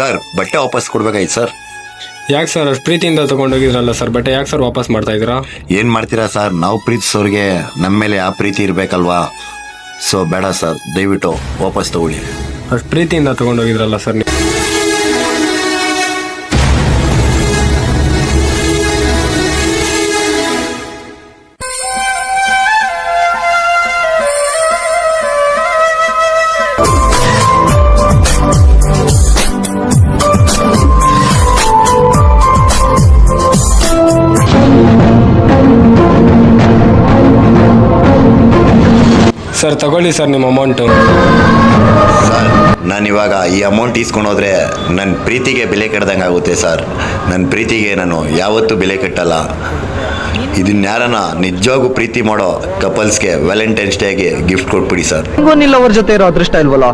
Sir ಬಟ್ಟೆ ವಾಪಸ್ ಕೊಡ್ಬೇಕಾಯ್ತು sir. ಯಾಕೆ ಸರ್ ಅಷ್ಟು ಪ್ರೀತಿಯಿಂದ ತಗೊಂಡೋಗಿದ್ರಲ್ಲ ಸರ್ ಬಟ್ಟೆ ಯಾಕೆ ಸರ್ ವಾಪಸ್ ಮಾಡ್ತಾ ಇದ್ದೀರಾ? ಏನ್ ಮಾಡ್ತೀರಾ ಸರ್, ನಾವು ಪ್ರೀತಿಸೋರ್ಗೆ ನಮ್ಮ ಮೇಲೆ ಆ ಪ್ರೀತಿ ಇರ್ಬೇಕಲ್ವಾ. ಸೊ ಬೇಡ ಸರ್, ದಯವಿಟ್ಟು ವಾಪಸ್ ತಗೊಳ್ಳಿ. ಅಷ್ಟು ಪ್ರೀತಿಯಿಂದ ತಗೊಂಡೋಗಿದ್ರಲ್ಲ ಸರ್ ನೀವು. ಸರ್ ತಗೊಳ್ಳಿ ಸರ್ ನಿಮ್ಮ ಅಮೌಂಟು. ಸರ್ ನಾನಿವಾಗ ಈ ಅಮೌಂಟ್ ಇಸ್ಕೊಂಡೋದ್ರೆ ನನ್ನ ಪ್ರೀತಿಗೆ ಬೆಲೆ ಕಟ್ಟದಂಗೆ ಆಗುತ್ತೆ ಸರ್. ನನ್ನ ಪ್ರೀತಿಗೆ ನಾನು ಯಾವತ್ತೂ ಬೆಲೆ ಕಟ್ಟಲ್ಲ. ಇದನ್ನ ಯಾರನ್ನ ನಿಜವಾಗೂ ಪ್ರೀತಿ ಮಾಡೋ ಕಪಲ್ಸ್ಗೆ ವ್ಯಾಲೆಂಟೈನ್ಸ್ ಡೇಗೆ ಗಿಫ್ಟ್ ಕೊಟ್ಬಿಡಿ ಸರ್. ನಿಲ್ಲವರ ಜೊತೆ ಇರೋ ಅದೃಷ್ಟ ಇಲ್ವಲ್ಲ.